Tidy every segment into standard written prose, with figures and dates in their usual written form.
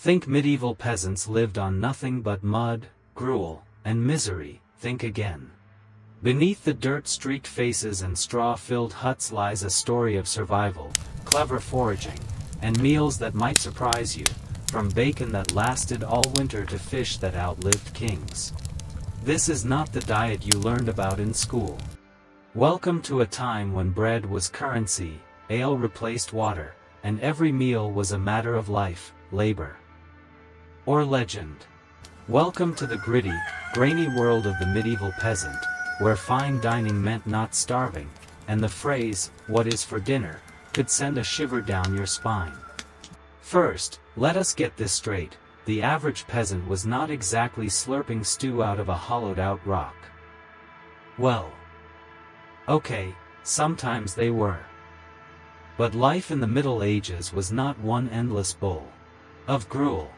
Think medieval peasants lived on nothing but mud, gruel, and misery. Think again. Beneath the dirt-streaked faces and straw-filled huts lies a story of survival, clever foraging, and meals that might surprise you, from bacon that lasted all winter to fish that outlived kings. This is not the diet you learned about in school. Welcome to a time when bread was currency, ale replaced water, and every meal was a matter of life, labor, or legend. Welcome to the gritty, grainy world of the medieval peasant, where fine dining meant not starving, and the phrase, "What is for dinner?" could send a shiver down your spine. First, let us get this straight, the average peasant was not exactly slurping stew out of a hollowed-out rock. Well, okay, sometimes they were. But life in the Middle Ages was not one endless bowl of gruel.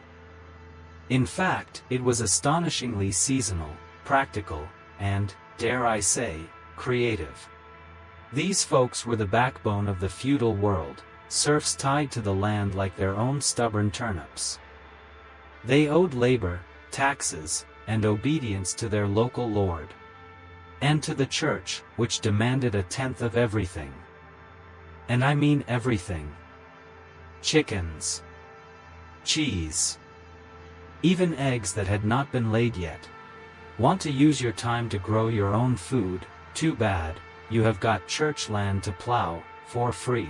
In fact, it was astonishingly seasonal, practical, and, dare I say, creative. These folks were the backbone of the feudal world, serfs tied to the land like their own stubborn turnips. They owed labor, taxes, and obedience to their local lord. And to the church, which demanded a tenth of everything. And I mean everything. Chickens. Cheese. Even eggs that had not been laid yet. Want to use your time to grow your own food? Too bad, you have got church land to plow, for free.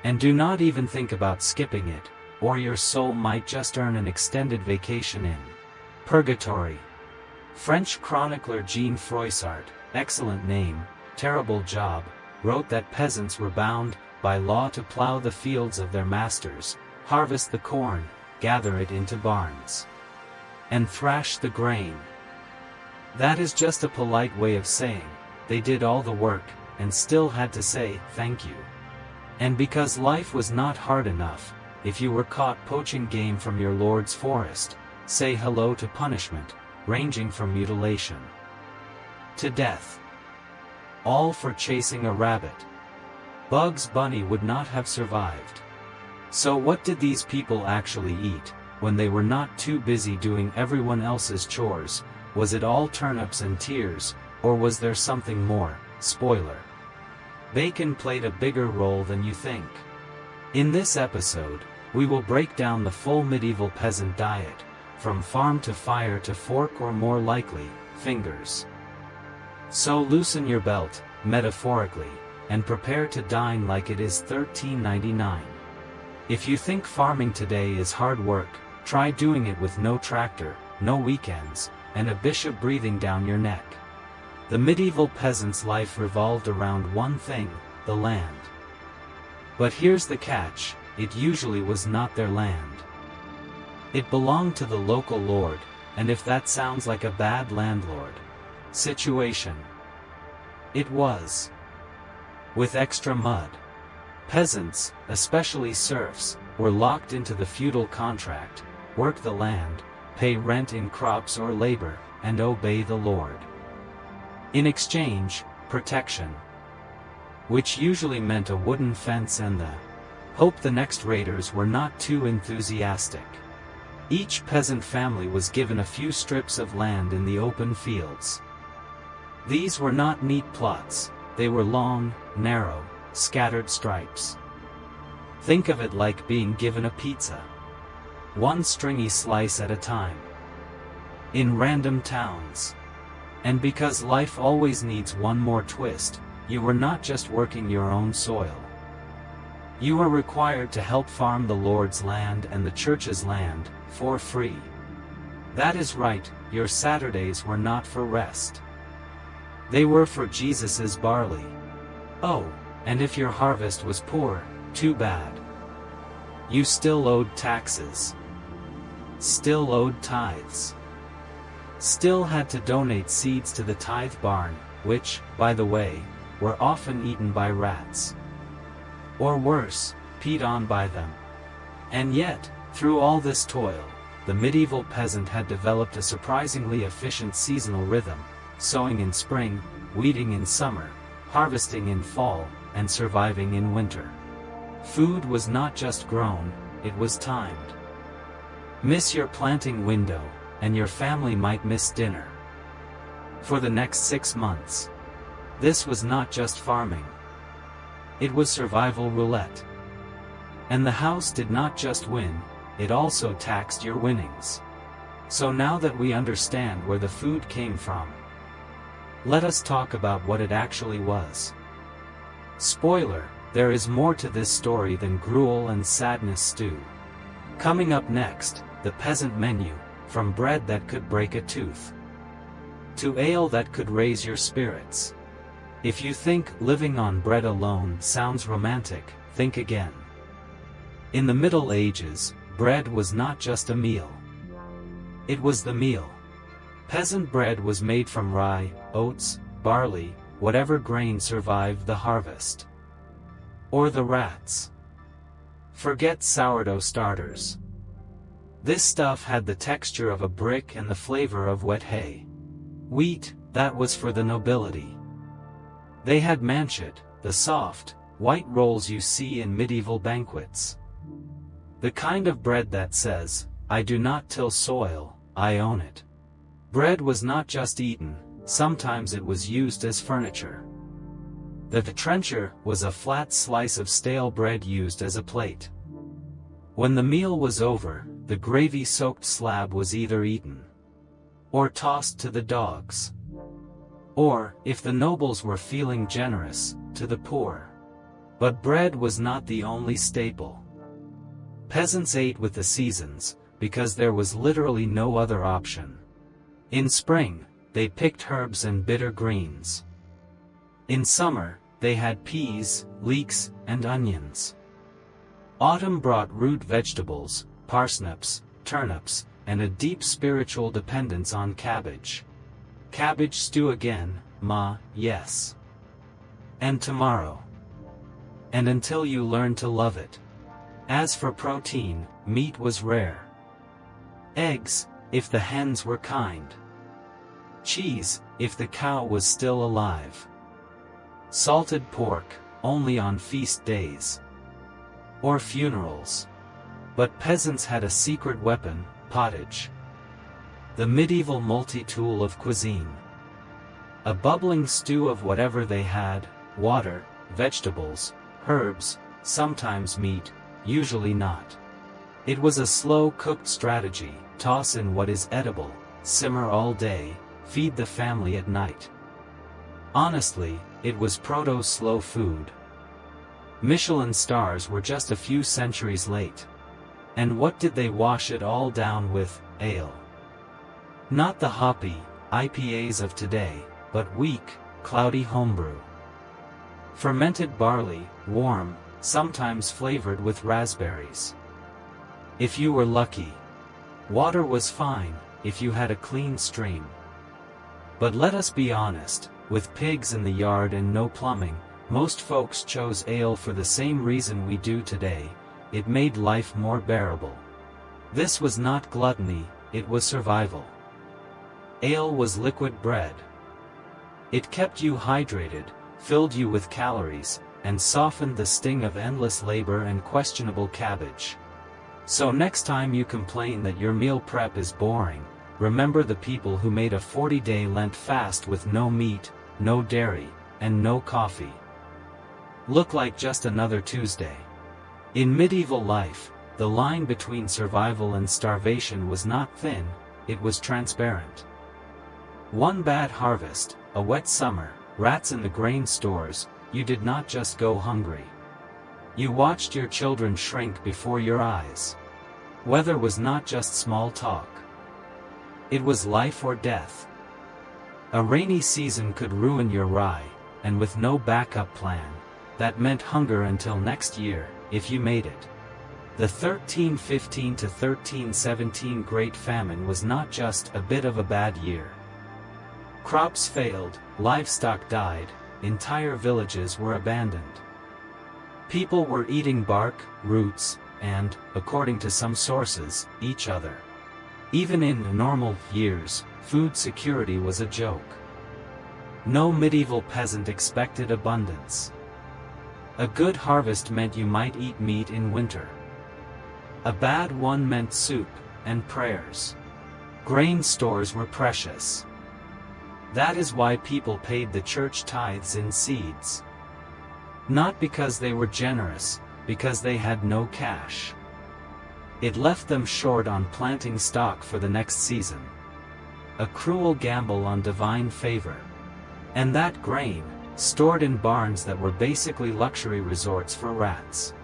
And do not even think about skipping it, or your soul might just earn an extended vacation in purgatory. French chronicler Jean Froissart, excellent name, terrible job, wrote that peasants were bound, by law, to plow the fields of their masters, harvest the corn, gather it into barns, and thrash the grain. That is just a polite way of saying, they did all the work, and still had to say, thank you. And because life was not hard enough, if you were caught poaching game from your lord's forest, say hello to punishment, ranging from mutilation to death. All for chasing a rabbit. Bugs Bunny would not have survived. So what did these people actually eat, when they were not too busy doing everyone else's chores? Was it all turnips and tears, or was there something more? Spoiler. Bacon played a bigger role than you think. In this episode, we will break down the full medieval peasant diet, from farm to fire to fork, or more likely, fingers. So loosen your belt, metaphorically, and prepare to dine like it is 1399. If you think farming today is hard work, try doing it with no tractor, no weekends, and a bishop breathing down your neck. The medieval peasant's life revolved around one thing, the land. But here's the catch, it usually was not their land. It belonged to the local lord, and if that sounds like a bad landlord situation, it was. With extra mud. Peasants, especially serfs, were locked into the feudal contract, work the land, pay rent in crops or labor, and obey the lord. In exchange, protection. Which usually meant a wooden fence and the hope the next raiders were not too enthusiastic. Each peasant family was given a few strips of land in the open fields. These were not neat plots, they were long, narrow, scattered stripes. Think of it like being given a pizza. One stringy slice at a time. In random towns. And because life always needs one more twist, you were not just working your own soil. You were required to help farm the Lord's land and the church's land, for free. That is right, your Saturdays were not for rest. They were for Jesus's barley. Oh, and if your harvest was poor, too bad. You still owed taxes. Still owed tithes. Still had to donate seeds to the tithe barn, which, by the way, were often eaten by rats. Or worse, peed on by them. And yet, through all this toil, the medieval peasant had developed a surprisingly efficient seasonal rhythm, sowing in spring, weeding in summer, harvesting in fall, and surviving in winter. Food was not just grown, it was timed. Miss your planting window, and your family might miss dinner. For the next 6 months. This was not just farming. It was survival roulette. And the house did not just win, it also taxed your winnings. So now that we understand where the food came from, let us talk about what it actually was. Spoiler, there is more to this story than gruel and sadness stew. Coming up next, the peasant menu, from bread that could break a tooth to ale that could raise your spirits. If you think living on bread alone sounds romantic, think again. In the Middle Ages, bread was not just a meal. It was the meal. Peasant bread was made from rye, oats, barley, whatever grain survived the harvest. Or the rats. Forget sourdough starters. This stuff had the texture of a brick and the flavor of wet hay. Wheat, that was for the nobility. They had manchet, the soft, white rolls you see in medieval banquets. The kind of bread that says, I do not till soil, I own it. Bread was not just eaten, sometimes it was used as furniture. The trencher was a flat slice of stale bread used as a plate. When the meal was over, the gravy-soaked slab was either eaten or tossed to the dogs. Or, if the nobles were feeling generous, to the poor. But bread was not the only staple. Peasants ate with the seasons, because there was literally no other option. In spring, they picked herbs and bitter greens. In summer, they had peas, leeks, and onions. Autumn brought root vegetables, parsnips, turnips, and a deep spiritual dependence on cabbage. Cabbage stew again, ma, yes. And tomorrow. And until you learn to love it. As for protein, meat was rare. Eggs, if the hens were kind. Cheese, if the cow was still alive. Salted pork, only on feast days. Or funerals. But peasants had a secret weapon, pottage. The medieval multi-tool of cuisine. A bubbling stew of whatever they had, water, vegetables, herbs, sometimes meat, usually not. It was a slow-cooked strategy, toss in what is edible, simmer all day, feed the family at night. Honestly, it was proto-slow food. Michelin stars were just a few centuries late. And what did they wash it all down with? Ale. Not the hoppy IPAs of today, but weak, cloudy homebrew. Fermented barley, warm, sometimes flavored with raspberries. If you were lucky. Water was fine, if you had a clean stream. But let us be honest, with pigs in the yard and no plumbing, most folks chose ale for the same reason we do today: it made life more bearable. This was not gluttony, it was survival. Ale was liquid bread. It kept you hydrated, filled you with calories, and softened the sting of endless labor and questionable cabbage. So next time you complain that your meal prep is boring, remember the people who made a 40-day Lent fast with no meat, no dairy, and no coffee. Look like just another Tuesday. In medieval life, the line between survival and starvation was not thin, it was transparent. One bad harvest, a wet summer, rats in the grain stores, you did not just go hungry. You watched your children shrink before your eyes. Weather was not just small talk. It was life or death. A rainy season could ruin your rye, and with no backup plan, that meant hunger until next year, if you made it. The 1315 to 1317 Great Famine was not just a bit of a bad year. Crops failed, livestock died, entire villages were abandoned. People were eating bark, roots, and, according to some sources, each other. Even in normal years, food security was a joke. No medieval peasant expected abundance. A good harvest meant you might eat meat in winter. A bad one meant soup, and prayers. Grain stores were precious. That is why people paid the church tithes in seeds. Not because they were generous, because they had no cash. It left them short on planting stock for the next season. A cruel gamble on divine favor. And that grain, stored in barns that were basically luxury resorts for rats.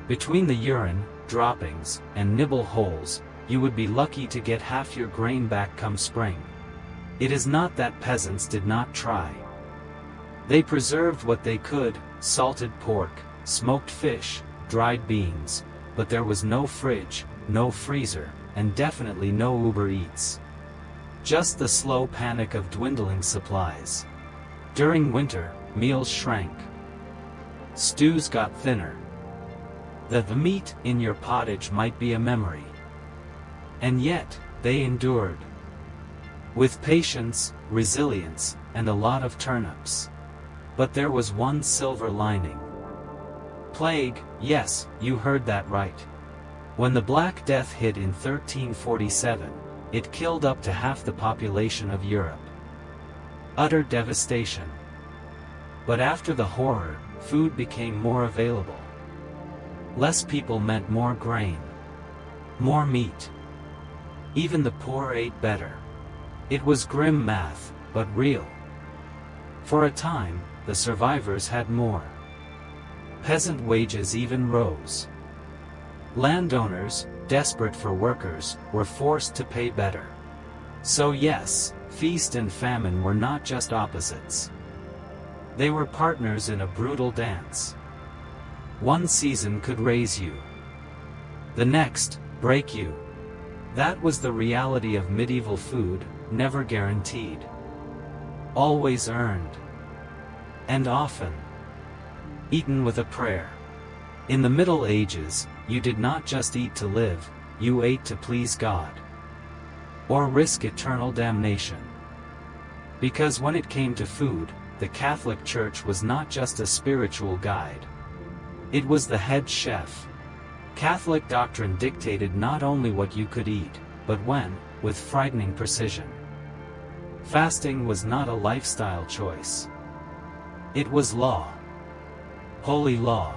Between the urine, droppings, and nibble holes, you would be lucky to get half your grain back come spring. It is not that peasants did not try. They preserved what they could, salted pork, smoked fish, dried beans, but there was no fridge, no freezer, and definitely no Uber Eats. Just the slow panic of dwindling supplies. During winter, meals shrank. Stews got thinner. The meat in your pottage might be a memory. And yet, they endured. With patience, resilience, and a lot of turnips. But there was one silver lining. Plague, yes, you heard that right. When the Black Death hit in 1347, it killed up to half the population of Europe. Utter devastation. But after the horror, food became more available. Less people meant more grain. More meat. Even the poor ate better. It was grim math, but real. For a time, the survivors had more. Peasant wages even rose. Landowners, desperate for workers, were forced to pay better. So yes, feast and famine were not just opposites. They were partners in a brutal dance. One season could raise you. The next, break you. That was the reality of medieval food, never guaranteed. Always earned. And often eaten with a prayer. In the Middle Ages, you did not just eat to live, you ate to please God. Or risk eternal damnation. Because when it came to food, the Catholic Church was not just a spiritual guide. It was the head chef. Catholic doctrine dictated not only what you could eat, but when, with frightening precision. Fasting was not a lifestyle choice. It was law. Holy law.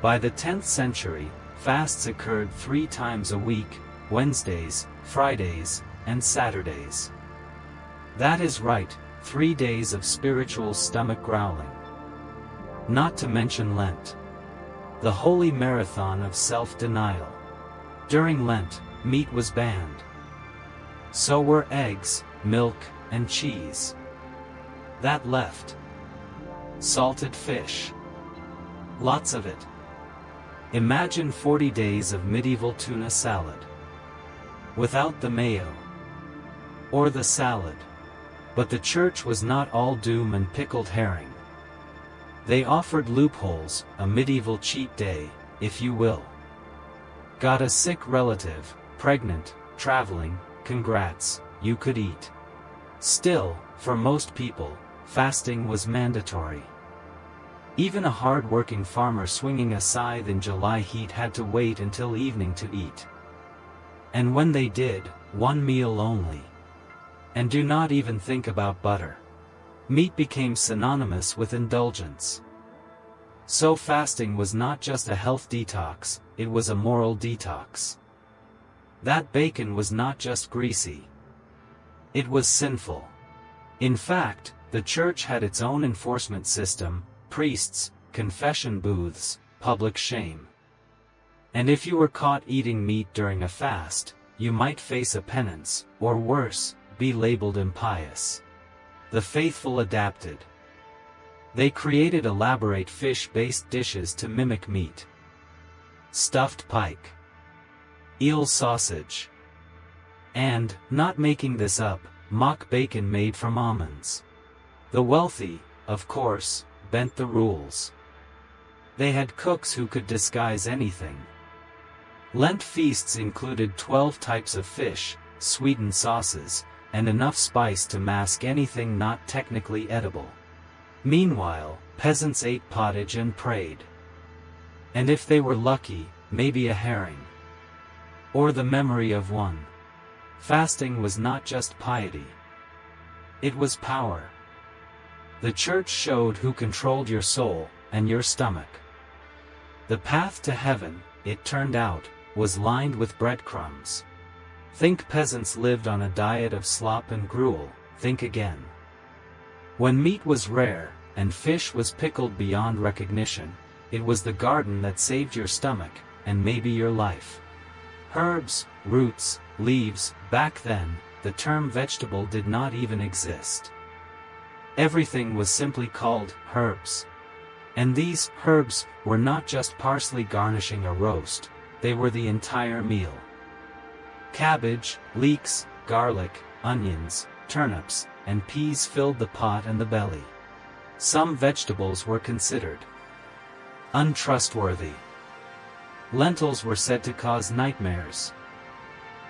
By the 10th century, fasts occurred 3 times a week, Wednesdays, Fridays, and Saturdays. That is right, 3 days of spiritual stomach growling. Not to mention Lent. The holy marathon of self-denial. During Lent, meat was banned. So were eggs, milk, and cheese. That left. Salted fish. Lots of it. Imagine 40 days of medieval tuna salad. Without the mayo. Or the salad. But the church was not all doom and pickled herring. They offered loopholes, a medieval cheat day, if you will. Got a sick relative, pregnant, traveling, congrats, you could eat. Still, for most people, fasting was mandatory. Even a hard-working farmer swinging a scythe in July heat had to wait until evening to eat. And when they did, one meal only. And do not even think about butter. Meat became synonymous with indulgence. So fasting was not just a health detox, it was a moral detox. That bacon was not just greasy. It was sinful. In fact, the church had its own enforcement system, priests, confession booths, public shame. And if you were caught eating meat during a fast, you might face a penance, or worse, be labeled impious. The faithful adapted. They created elaborate fish-based dishes to mimic meat. Stuffed pike. Eel sausage. And, not making this up, mock bacon made from almonds. The wealthy, of course, bent the rules. They had cooks who could disguise anything. Lent feasts included 12 types of fish, sweetened sauces, and enough spice to mask anything not technically edible. Meanwhile, peasants ate pottage and prayed. And if they were lucky, maybe a herring. or the memory of one. Fasting was not just piety. It was power. The church showed who controlled your soul and your stomach. The path to heaven, it turned out, was lined with breadcrumbs. Think peasants lived on a diet of slop and gruel, think again. When meat was rare, and fish was pickled beyond recognition, it was the garden that saved your stomach, and maybe your life. Herbs, roots, leaves, back then, the term vegetable did not even exist. Everything was simply called herbs. And these herbs were not just parsley garnishing a roast, they were the entire meal. Cabbage, leeks, garlic, onions, turnips, and peas filled the pot and the belly. Some vegetables were considered untrustworthy. Lentils were said to cause nightmares.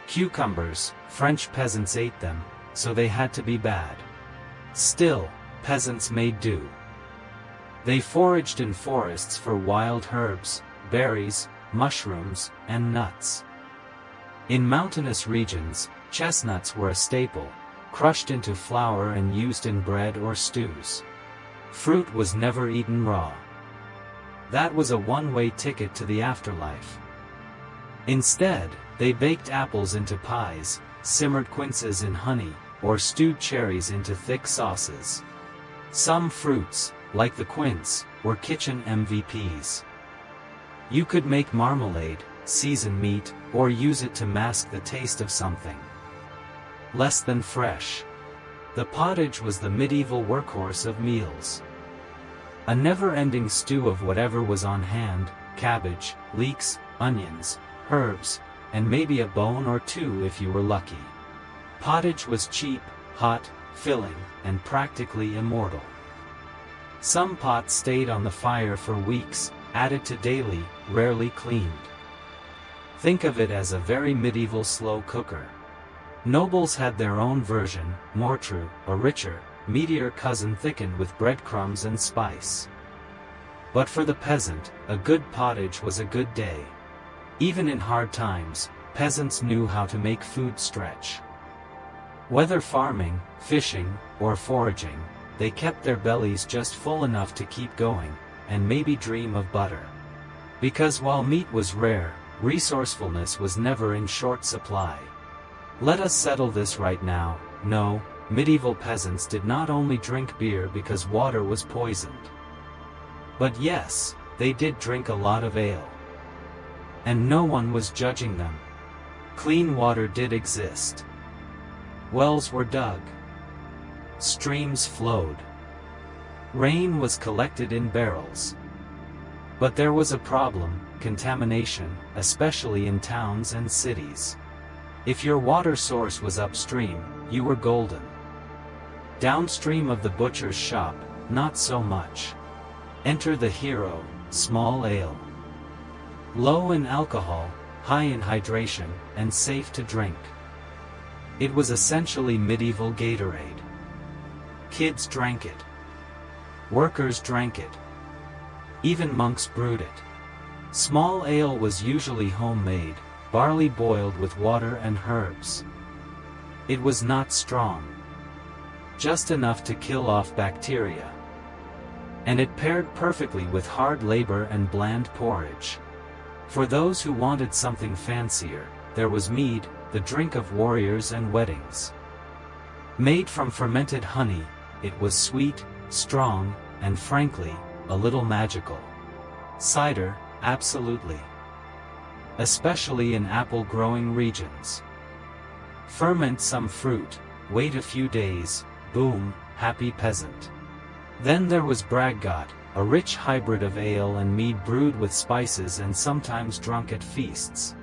Cucumbers, French peasants ate them, so they had to be bad. Still, peasants made do. They foraged in forests for wild herbs, berries, mushrooms, and nuts. In mountainous regions, chestnuts were a staple, crushed into flour and used in bread or stews. Fruit was never eaten raw. That was a one-way ticket to the afterlife. Instead, they baked apples into pies, simmered quinces in honey, or stewed cherries into thick sauces. Some fruits, like the quince, were kitchen MVPs. You could make marmalade, season meat, or use it to mask the taste of something less than fresh. The pottage was the medieval workhorse of meals. A never-ending stew of whatever was on hand, cabbage, leeks, onions, herbs, and maybe a bone or two if you were lucky. Pottage was cheap, hot, filling, and practically immortal. Some pots stayed on the fire for weeks, added to daily, rarely cleaned. Think of it as a very medieval slow cooker. Nobles had their own version, mortrue, a richer, meatier cousin thickened with breadcrumbs and spice. But for the peasant, a good pottage was a good day. Even in hard times, peasants knew how to make food stretch. Whether farming, fishing, or foraging, they kept their bellies just full enough to keep going, and maybe dream of butter. Because while meat was rare, resourcefulness was never in short supply. Let us settle this right now. No, medieval peasants did not only drink beer because water was poisoned. But yes, they did drink a lot of ale. And no one was judging them. Clean water did exist. Wells were dug. Streams flowed. Rain was collected in barrels. But there was a problem: contamination, especially in towns and cities. If your water source was upstream, you were golden. Downstream of the butcher's shop, not so much. Enter the hero, small ale. Low in alcohol, high in hydration, and safe to drink. It was essentially medieval Gatorade. Kids drank it. Workers drank it. Even monks brewed it. Small ale was usually homemade, barley boiled with water and herbs. It was not strong. Just enough to kill off bacteria. And it paired perfectly with hard labor and bland porridge. For those who wanted something fancier, there was mead, the drink of warriors and weddings. Made from fermented honey, it was sweet, strong, and frankly, a little magical. Cider, absolutely. Especially in apple-growing regions. Ferment some fruit, wait a few days, boom, happy peasant. Then there was braggot, a rich hybrid of ale and mead brewed with spices and sometimes drunk at feasts.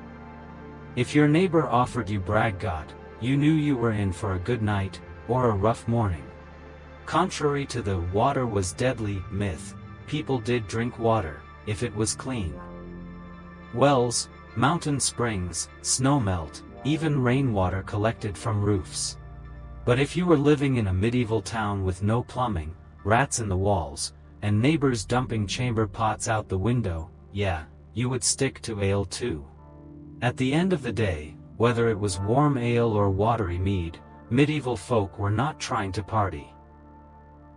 If your neighbor offered you braggot, you knew you were in for a good night, or a rough morning. Contrary to the "water was deadly" myth, people did drink water, if it was clean. Wells, mountain springs, snowmelt, even rainwater collected from roofs. But if you were living in a medieval town with no plumbing, rats in the walls, and neighbors dumping chamber pots out the window, yeah, you would stick to ale too. At the end of the day, whether it was warm ale or watery mead, medieval folk were not trying to party.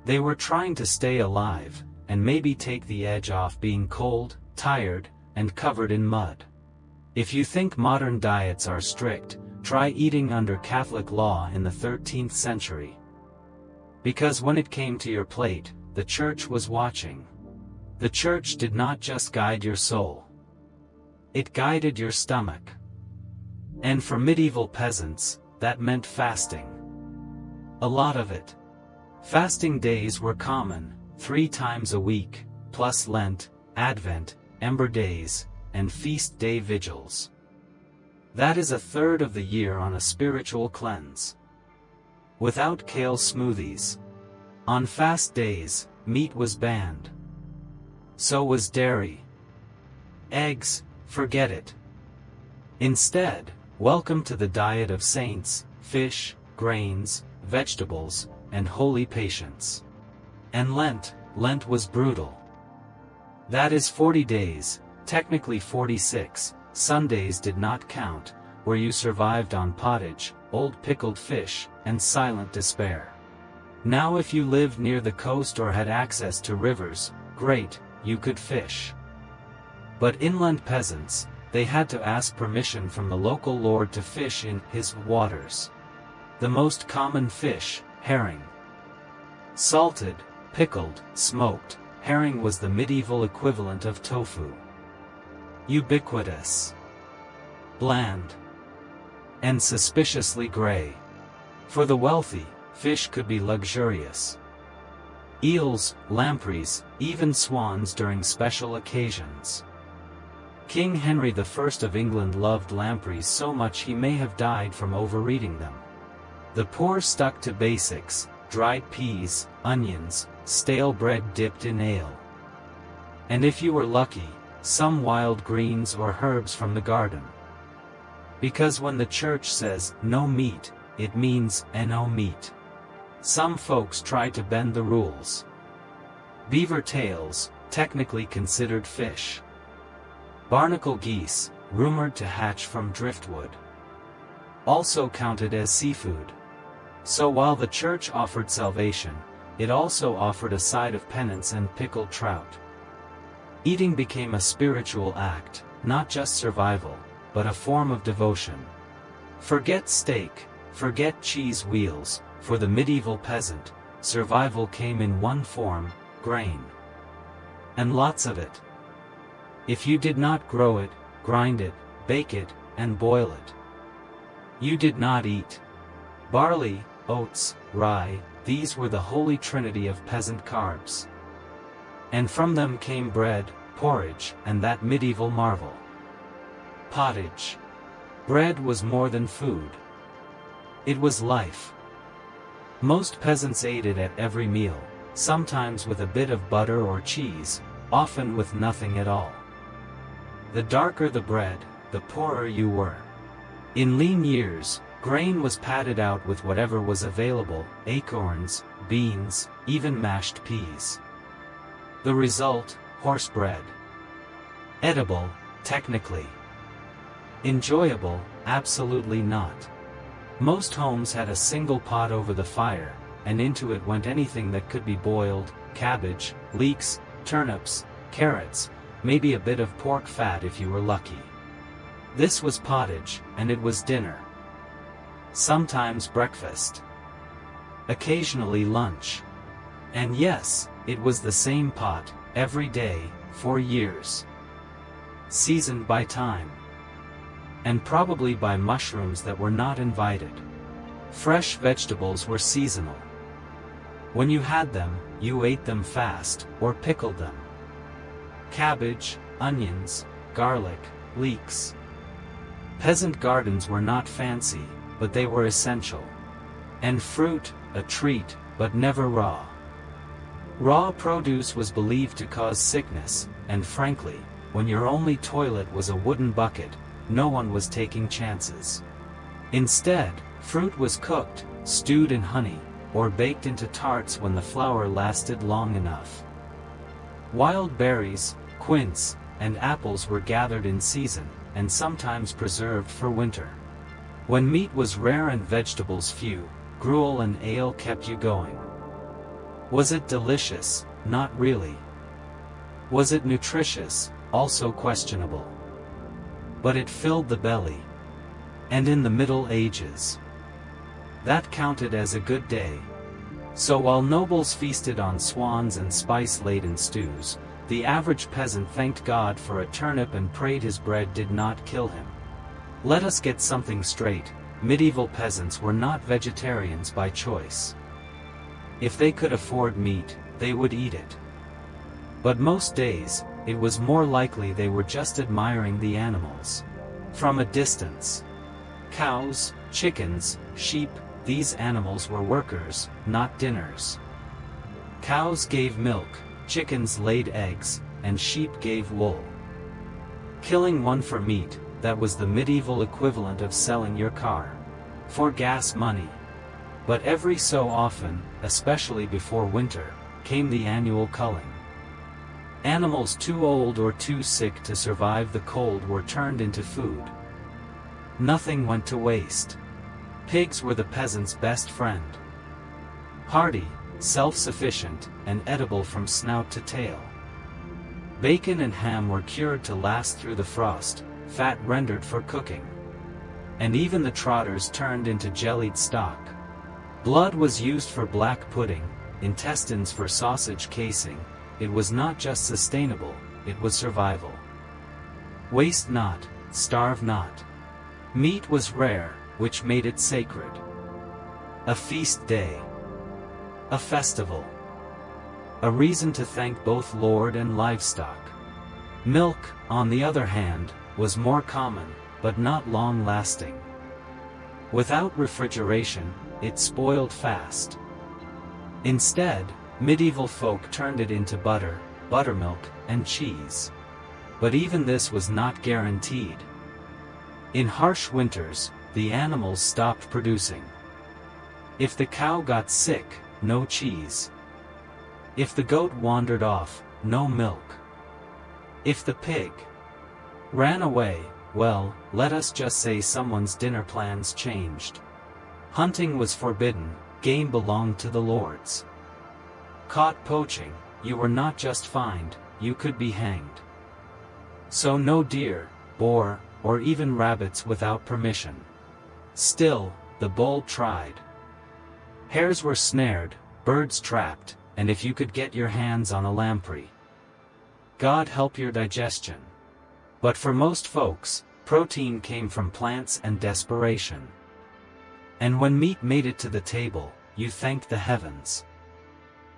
They were trying to stay alive, and maybe take the edge off being cold, tired, and covered in mud. If you think modern diets are strict, try eating under Catholic law in the 13th century. Because when it came to your plate, the church was watching. The church did not just guide your soul. It guided your stomach. And for medieval peasants, that meant fasting. A lot of it. Fasting days were common, 3 times a week, plus Lent, Advent, Ember Days, and feast day vigils. That is a third of the year on a spiritual cleanse. Without kale smoothies. On fast days, meat was banned. So was dairy. Eggs, forget it. Instead, welcome to the diet of saints, fish, grains, vegetables, and holy patience. And Lent was brutal. That is 40 days, technically 46, Sundays did not count, where you survived on pottage, old pickled fish, and silent despair. Now if you lived near the coast or had access to rivers, great, you could fish. But inland peasants, they had to ask permission from the local lord to fish in his waters. The most common fish, herring. Salted, pickled, smoked, herring was the medieval equivalent of tofu. Ubiquitous. Bland. And suspiciously gray. For the wealthy, fish could be luxurious. Eels, lampreys, even swans during special occasions. King Henry I of England loved lampreys so much he may have died from overeating them. The poor stuck to basics, dried peas, onions, stale bread dipped in ale. And if you were lucky, some wild greens or herbs from the garden. Because when the church says, no meat, it means, no meat. Some folks try to bend the rules. Beaver tails, technically considered fish. Barnacle geese, rumored to hatch from driftwood. Also counted as seafood. So while the church offered salvation, it also offered a side of penance and pickled trout. Eating became a spiritual act, not just survival, but a form of devotion. Forget steak, forget cheese wheels, for the medieval peasant, survival came in one form, grain. And lots of it. If you did not grow it, grind it, bake it, and boil it, you did not eat. Barley, oats, rye, these were the holy trinity of peasant carbs. And from them came bread, porridge, and that medieval marvel. Pottage. Bread was more than food. It was life. Most peasants ate it at every meal, sometimes with a bit of butter or cheese, often with nothing at all. The darker the bread, the poorer you were. In lean years, grain was patted out with whatever was available, acorns, beans, even mashed peas. The result, horse bread. Edible, technically. Enjoyable, absolutely not. Most homes had a single pot over the fire, and into it went anything that could be boiled, cabbage, leeks, turnips, carrots, maybe a bit of pork fat if you were lucky. This was pottage, and it was dinner. Sometimes breakfast. Occasionally lunch. And yes, it was the same pot, every day, for years. Seasoned by time. And probably by mushrooms that were not invited. Fresh vegetables were seasonal. When you had them, you ate them fast, or pickled them. Cabbage, onions, garlic, leeks. Peasant gardens were not fancy, but they were essential. And fruit, a treat, but never raw. Raw produce was believed to cause sickness, and frankly, when your only toilet was a wooden bucket, no one was taking chances. Instead, fruit was cooked, stewed in honey, or baked into tarts when the flour lasted long enough. Wild berries, quince, and apples were gathered in season, and sometimes preserved for winter. When meat was rare and vegetables few, gruel and ale kept you going. Was it delicious? Not really. Was it nutritious? Also questionable. But it filled the belly. And in the Middle Ages, that counted as a good day. So while nobles feasted on swans and spice-laden stews, the average peasant thanked God for a turnip and prayed his bread did not kill him. Let us get something straight, medieval peasants were not vegetarians by choice. If they could afford meat, they would eat it. But most days, it was more likely they were just admiring the animals from a distance. Cows, chickens, sheep, these animals were workers, not dinners. Cows gave milk, chickens laid eggs, and sheep gave wool. Killing one for meat, that was the medieval equivalent of selling your car for gas money. But every so often, especially before winter, came the annual culling. Animals too old or too sick to survive the cold were turned into food. Nothing went to waste. Pigs were the peasant's best friend. Hardy, self-sufficient, and edible from snout to tail. Bacon and ham were cured to last through the frost, fat rendered for cooking. And even the trotters turned into jellied stock. Blood was used for black pudding, intestines for sausage casing. It was not just sustainable, it was survival. Waste not, starve not. Meat was rare, which made it sacred. A feast day. A festival. A reason to thank both Lord and livestock. Milk, on the other hand, was more common, but not long-lasting. Without refrigeration, it spoiled fast. Instead, medieval folk turned it into butter, buttermilk, and cheese. But even this was not guaranteed. In harsh winters, the animals stopped producing. If the cow got sick, no cheese. If the goat wandered off, no milk. If the pig ran away, well, let us just say someone's dinner plans changed. Hunting was forbidden, game belonged to the lords. Caught poaching, you were not just fined, you could be hanged. So no deer, boar, or even rabbits without permission. Still, the bold tried. Hares were snared, birds trapped, and if you could get your hands on a lamprey, God help your digestion. But for most folks, protein came from plants and desperation. And when meat made it to the table, you thanked the heavens.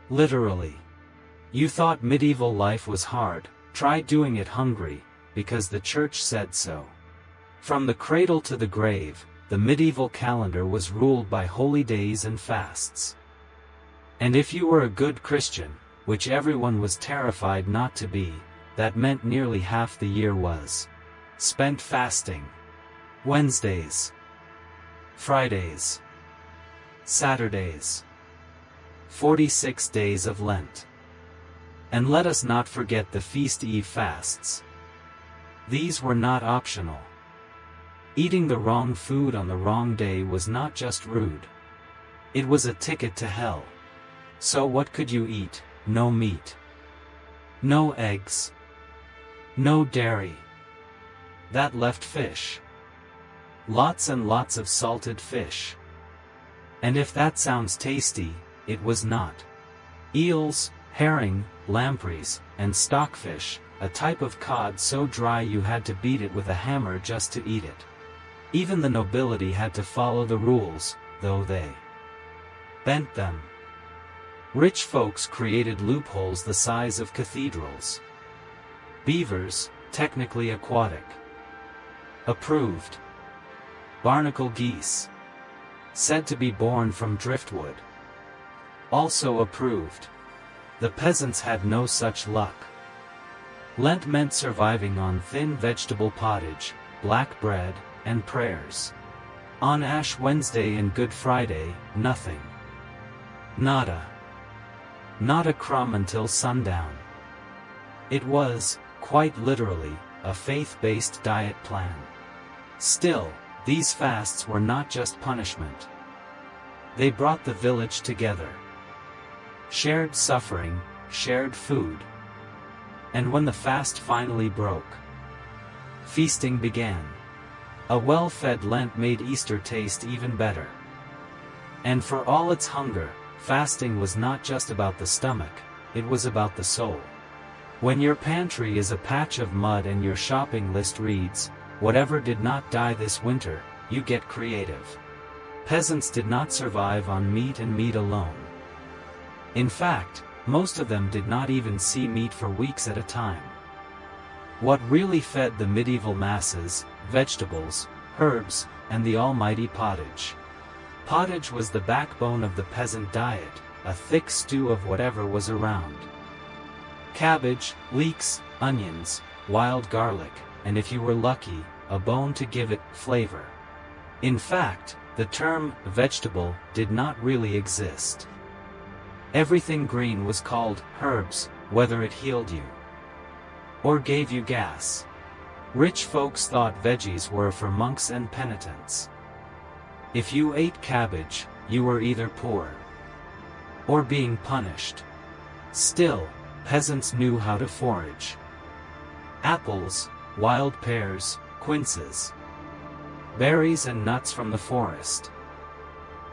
Literally. You thought medieval life was hard, try doing it hungry, because the church said so. From the cradle to the grave, the medieval calendar was ruled by holy days and fasts. And if you were a good Christian, which everyone was terrified not to be, that meant nearly half the year was spent fasting. Wednesdays, Fridays, Saturdays, 46 days of Lent. And let us not forget the feast eve fasts. These were not optional. Eating the wrong food on the wrong day was not just rude. It was a ticket to hell. So what could you eat? No meat. No eggs. No dairy. That left fish. Lots and lots of salted fish. And if that sounds tasty, it was not. Eels, herring, lampreys, and stockfish, a type of cod so dry you had to beat it with a hammer just to eat it. Even the nobility had to follow the rules, though they bent them. Rich folks created loopholes the size of cathedrals. Beavers, technically aquatic. Approved. Barnacle geese. Said to be born from driftwood. Also approved. The peasants had no such luck. Lent meant surviving on thin vegetable pottage, black bread, and prayers. On Ash Wednesday and Good Friday, nothing. Nada. Not a crumb until sundown. It was, quite literally, a faith-based diet plan. Still, these fasts were not just punishment. They brought the village together. Shared suffering, shared food. And when the fast finally broke, feasting began. A well-fed Lent made Easter taste even better. And for all its hunger, fasting was not just about the stomach, it was about the soul. When your pantry is a patch of mud and your shopping list reads, "Whatever did not die this winter," you get creative. Peasants did not survive on meat and meat alone. In fact, most of them did not even see meat for weeks at a time. What really fed the medieval masses? Vegetables, herbs, and the almighty pottage. Pottage was the backbone of the peasant diet, a thick stew of whatever was around. Cabbage, leeks, onions, wild garlic, and if you were lucky, a bone to give it flavor. In fact, the term vegetable did not really exist. Everything green was called herbs, whether it healed you or gave you gas. Rich folks thought veggies were for monks and penitents. If you ate cabbage, you were either poor or being punished. Still, peasants knew how to forage. Apples, wild pears, quinces, berries and nuts from the forest,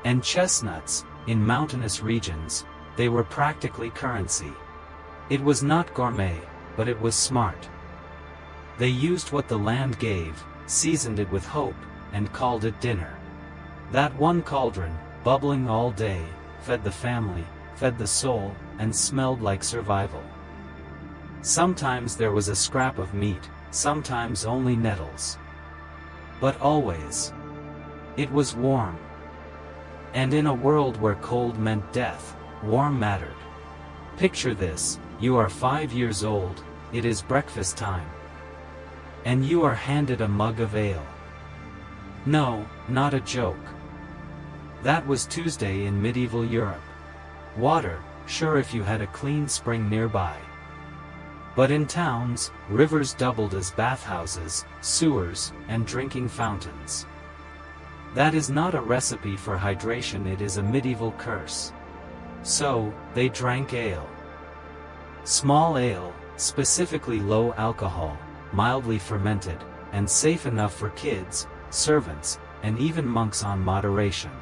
and chestnuts. In mountainous regions, they were practically currency. It was not gourmet, but it was smart. They used what the land gave, seasoned it with hope, and called it dinner. That one cauldron, bubbling all day, fed the family, fed the soul, and smelled like survival. Sometimes there was a scrap of meat, sometimes only nettles. But always, it was warm. And in a world where cold meant death, warm mattered. Picture this: you are 5 years old, it is breakfast time, and you are handed a mug of ale. No, not a joke. That was Tuesday in medieval Europe. Water, sure if you had a clean spring nearby. But in towns, rivers doubled as bathhouses, sewers, and drinking fountains. That is not a recipe for hydration, it is a medieval curse. So, they drank ale. Small ale, specifically low alcohol, mildly fermented, and safe enough for kids, servants, and even monks on moderation.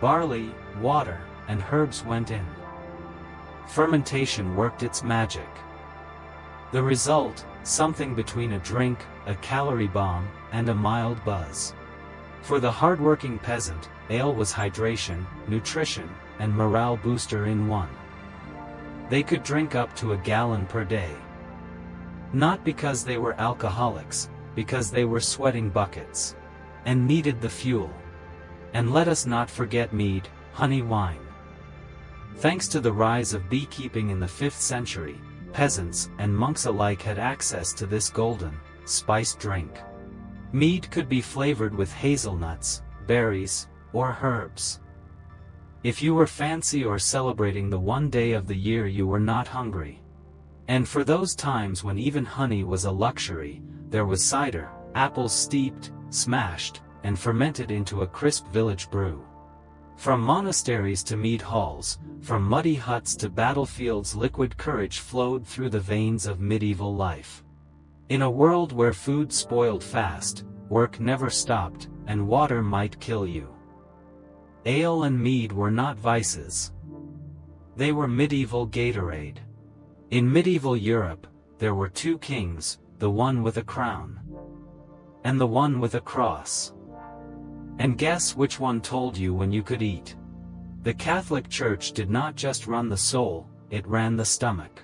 Barley, water, and herbs went in. Fermentation worked its magic. The result, something between a drink, a calorie bomb, and a mild buzz. For the hard-working peasant, ale was hydration, nutrition, and morale booster in one. They could drink up to a gallon per day. Not because they were alcoholics, because they were sweating buckets and needed the fuel. And let us not forget mead, honey wine. Thanks to the rise of beekeeping in the 5th century, peasants and monks alike had access to this golden, spiced drink. Mead could be flavored with hazelnuts, berries, or herbs. If you were fancy or celebrating the one day of the year you were not hungry. And for those times when even honey was a luxury, there was cider, apples steeped, smashed, and fermented into a crisp village brew. From monasteries to mead halls, from muddy huts to battlefields, liquid courage flowed through the veins of medieval life. In a world where food spoiled fast, work never stopped, and water might kill you, ale and mead were not vices. They were medieval Gatorade. In medieval Europe, there were 2 kings, the one with a crown and the one with a cross. And guess which one told you when you could eat? The Catholic Church did not just run the soul, it ran the stomach.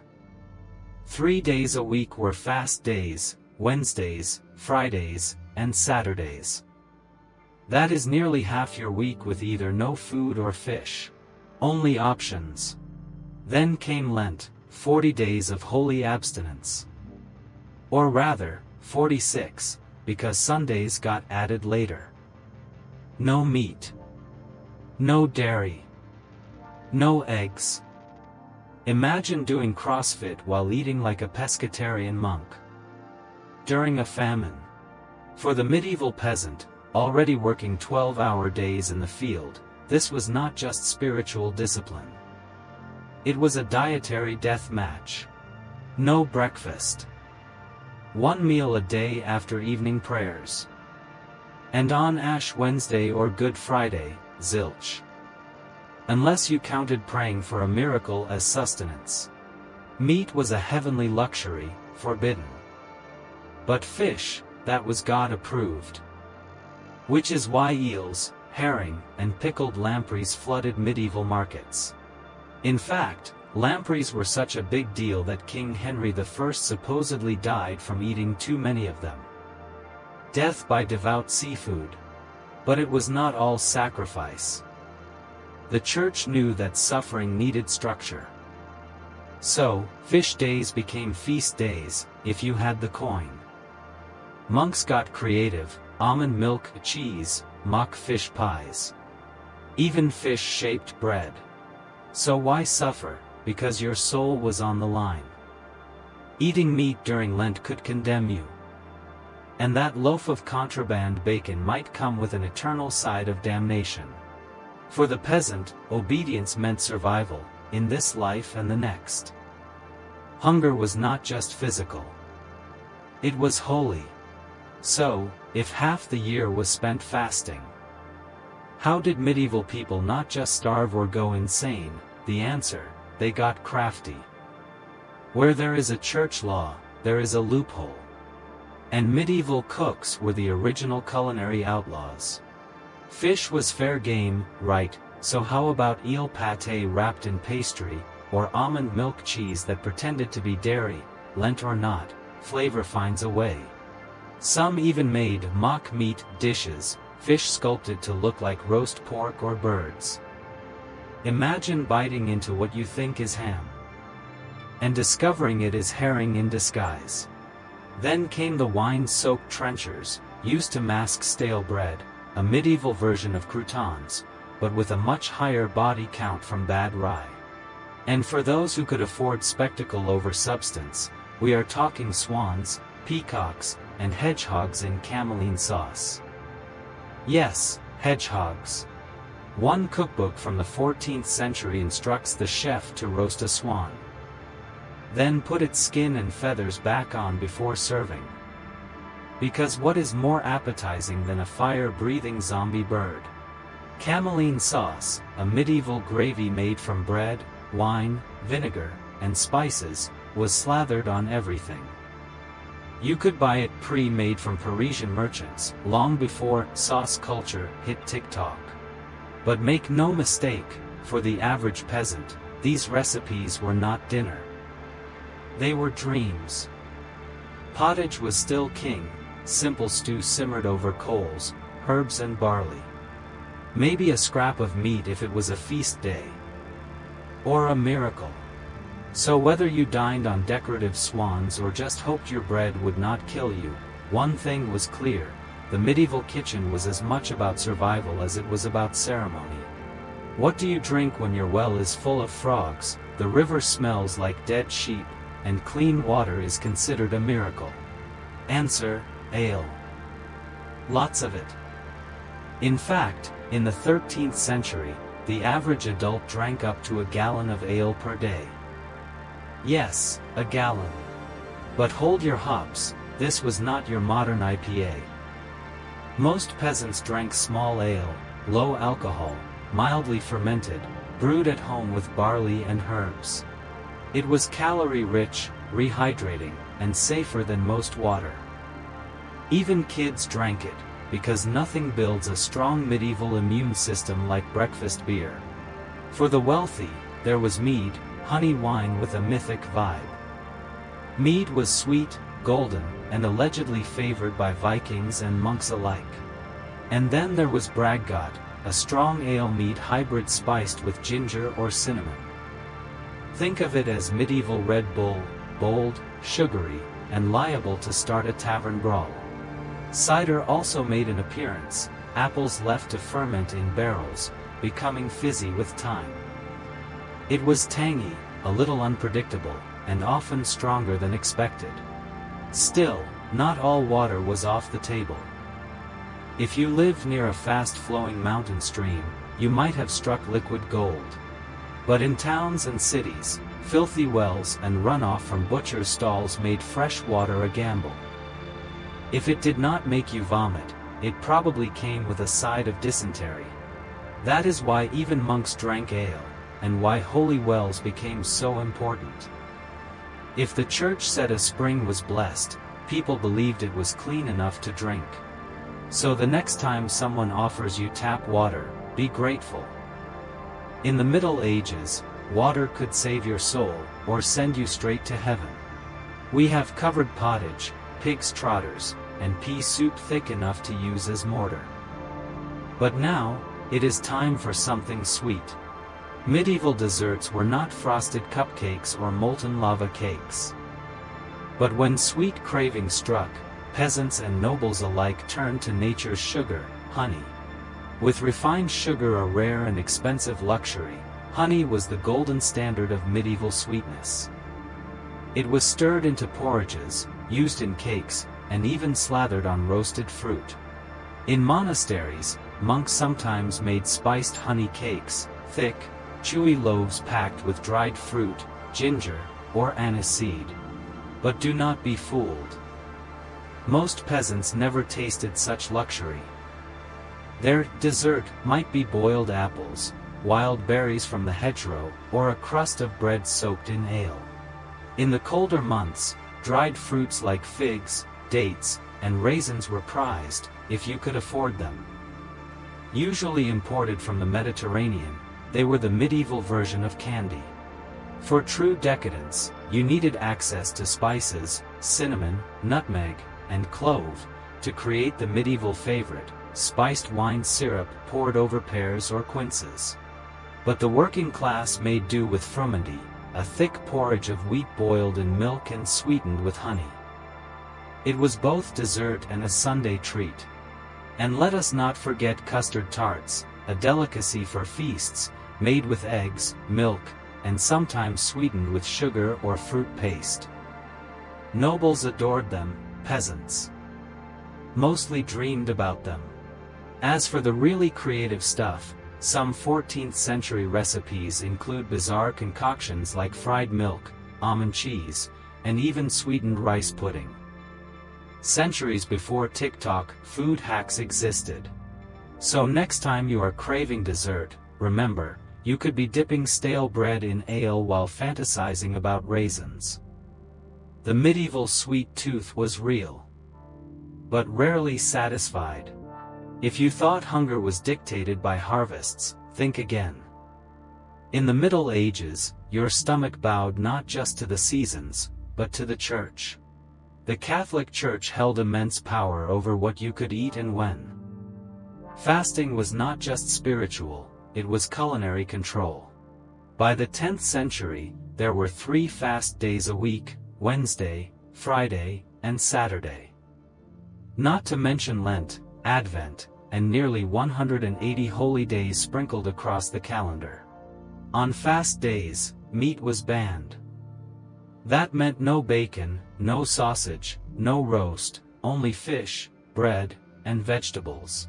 3 days a week were fast days, Wednesdays, Fridays, and Saturdays. That is nearly half your week with either no food or fish. Only options. Then came Lent, 40 days of holy abstinence. Or rather, 46, because Sundays got added later. No meat. No dairy. No eggs. Imagine doing CrossFit while eating like a pescatarian monk. during a famine. For the medieval peasant, already working 12-hour days in the field, this was not just spiritual discipline. It was a dietary death match. No breakfast. One meal a day after evening prayers. And on Ash Wednesday or Good Friday, zilch. Unless you counted praying for a miracle as sustenance. Meat was a heavenly luxury, forbidden. But fish, that was God approved. Which is why eels, herring, and pickled lampreys flooded medieval markets. In fact, lampreys were such a big deal that King Henry I supposedly died from eating too many of them. Death by devout seafood. But it was not all sacrifice. The church knew that suffering needed structure. So, fish days became feast days, if you had the coin. Monks got creative, almond milk cheese, mock fish pies. Even fish-shaped bread. So why suffer? Because your soul was on the line. Eating meat during Lent could condemn you. And that loaf of contraband bacon might come with an eternal side of damnation. For the peasant, obedience meant survival, in this life and the next. Hunger was not just physical. It was holy. So, if half the year was spent fasting, how did medieval people not just starve or go insane? The answer: they got crafty. Where there is a church law, there is a loophole. And medieval cooks were the original culinary outlaws. Fish was fair game, right, so how about eel pâté wrapped in pastry, or almond milk cheese that pretended to be dairy? Lent or not, flavor finds a way. Some even made mock meat dishes, fish sculpted to look like roast pork or birds. Imagine biting into what you think is ham, and discovering it is herring in disguise. Then came the wine-soaked trenchers, used to mask stale bread, a medieval version of croutons, but with a much higher body count from bad rye. And for those who could afford spectacle over substance, we are talking swans, peacocks, and hedgehogs in cameline sauce. Yes, hedgehogs. One cookbook from the 14th century instructs the chef to roast a swan. Then put its skin and feathers back on before serving. Because what is more appetizing than a fire-breathing zombie bird? Cameline sauce, a medieval gravy made from bread, wine, vinegar, and spices, was slathered on everything. You could buy it pre-made from Parisian merchants, long before sauce culture hit TikTok. But make no mistake, for the average peasant, these recipes were not dinner. They were dreams. Pottage was still king, simple stew simmered over coals, herbs and barley. Maybe a scrap of meat if it was a feast day. Or a miracle. So whether you dined on decorative swans or just hoped your bread would not kill you, one thing was clear: the medieval kitchen was as much about survival as it was about ceremony. What do you drink when your well is full of frogs, the river smells like dead sheep, and clean water is considered a miracle? Answer: ale. Lots of it. In fact, in the 13th century, the average adult drank up to a gallon of ale per day. Yes, a gallon. But hold your hops, this was not your modern IPA. Most peasants drank small ale, low alcohol, mildly fermented, brewed at home with barley and herbs. It was calorie-rich, rehydrating, and safer than most water. Even kids drank it, because nothing builds a strong medieval immune system like breakfast beer. For the wealthy, there was mead, honey wine with a mythic vibe. Mead was sweet, golden, and allegedly favored by Vikings and monks alike. And then there was braggot, a strong ale mead hybrid spiced with ginger or cinnamon. Think of it as medieval Red Bull, bold, sugary, and liable to start a tavern brawl. Cider also made an appearance, apples left to ferment in barrels, becoming fizzy with time. It was tangy, a little unpredictable, and often stronger than expected. Still, not all water was off the table. If you lived near a fast-flowing mountain stream, you might have struck liquid gold. But in towns and cities, filthy wells and runoff from butchers' stalls made fresh water a gamble. If it did not make you vomit, it probably came with a side of dysentery. That is why even monks drank ale, and why holy wells became so important. If the church said a spring was blessed, people believed it was clean enough to drink. So the next time someone offers you tap water, be grateful. In the Middle Ages, water could save your soul, or send you straight to heaven. We have covered pottage, pig's trotters, and pea soup thick enough to use as mortar. But now, it is time for something sweet. Medieval desserts were not frosted cupcakes or molten lava cakes. But when sweet craving struck, peasants and nobles alike turned to nature's sugar, honey. With refined sugar a rare and expensive luxury, honey was the golden standard of medieval sweetness. It was stirred into porridges, used in cakes, and even slathered on roasted fruit. In monasteries, monks sometimes made spiced honey cakes, thick, chewy loaves packed with dried fruit, ginger, or aniseed. But do not be fooled. Most peasants never tasted such luxury. Their dessert might be boiled apples, wild berries from the hedgerow, or a crust of bread soaked in ale. In the colder months, dried fruits like figs, dates, and raisins were prized, if you could afford them. Usually imported from the Mediterranean, they were the medieval version of candy. For true decadence, you needed access to spices, cinnamon, nutmeg, and clove, to create the medieval favorite, spiced wine syrup poured over pears or quinces. But the working class made do with frumenty, a thick porridge of wheat boiled in milk and sweetened with honey. It was both dessert and a Sunday treat. And let us not forget custard tarts, a delicacy for feasts, made with eggs, milk, and sometimes sweetened with sugar or fruit paste. Nobles adored them, peasants mostly dreamed about them. As for the really creative stuff, some 14th century recipes include bizarre concoctions like fried milk, almond cheese, and even sweetened rice pudding. Centuries before TikTok, food hacks existed. So next time you are craving dessert, remember, you could be dipping stale bread in ale while fantasizing about raisins. The medieval sweet tooth was real, but rarely satisfied. If you thought hunger was dictated by harvests, think again. In the Middle Ages, your stomach bowed not just to the seasons, but to the Church. The Catholic Church held immense power over what you could eat and when. Fasting was not just spiritual, it was culinary control. By the 10th century, there were 3 fast days a week: Wednesday, Friday, and Saturday. Not to mention Lent, Advent, and nearly 180 holy days sprinkled across the calendar. On fast days, meat was banned. That meant no bacon, no sausage, no roast, only fish, bread, and vegetables.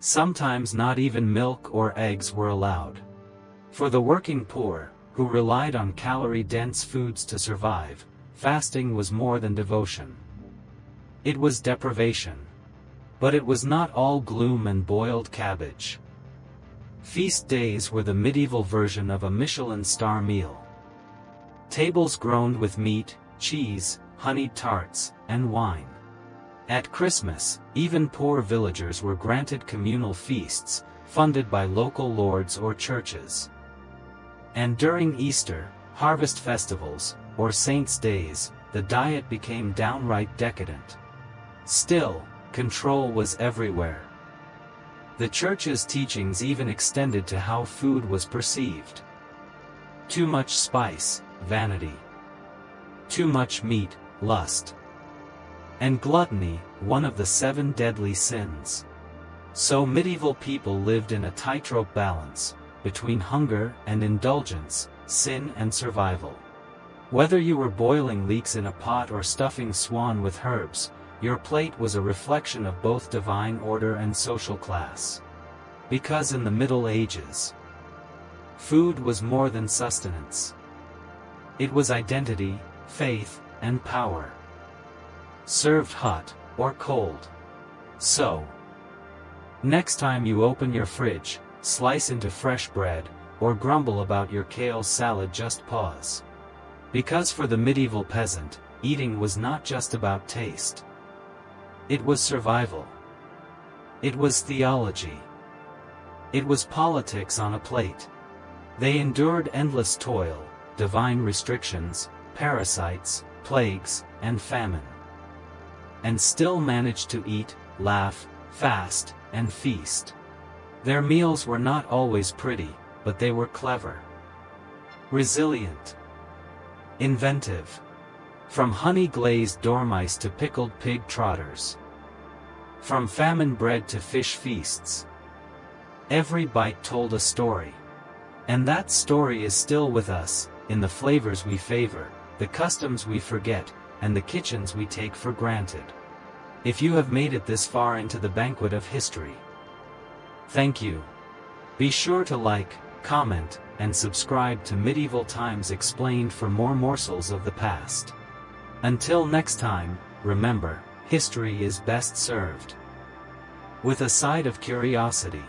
Sometimes not even milk or eggs were allowed. For the working poor, who relied on calorie-dense foods to survive, fasting was more than devotion. It was deprivation. But it was not all gloom and boiled cabbage. Feast days were the medieval version of a Michelin star meal. Tables groaned with meat, cheese, honeyed tarts, and wine. At Christmas, even poor villagers were granted communal feasts, funded by local lords or churches. And during Easter, harvest festivals, or saints' days, the diet became downright decadent. Still, control was everywhere. The Church's teachings even extended to how food was perceived. Too much spice, vanity. Too much meat, lust. And gluttony, one of the 7 deadly sins. So medieval people lived in a tightrope balance, between hunger and indulgence, sin and survival. Whether you were boiling leeks in a pot or stuffing swan with herbs, your plate was a reflection of both divine order and social class. Because in the Middle Ages, food was more than sustenance. It was identity, faith, and power. Served hot or cold. So, next time you open your fridge, slice into fresh bread, or grumble about your kale salad, just pause. Because for the medieval peasant, eating was not just about taste. It was survival. It was theology. It was politics on a plate. They endured endless toil, divine restrictions, parasites, plagues, and famine. And still managed to eat, laugh, fast, and feast. Their meals were not always pretty, but they were clever, resilient, inventive. From honey-glazed dormice to pickled pig trotters. From famine bread to fish feasts. Every bite told a story. And that story is still with us, in the flavors we favor, the customs we forget, and the kitchens we take for granted. If you have made it this far into the banquet of history, thank you. Be sure to like, comment, and subscribe to Medieval Times Explained for more morsels of the past. Until next time, remember, history is best served with a side of curiosity.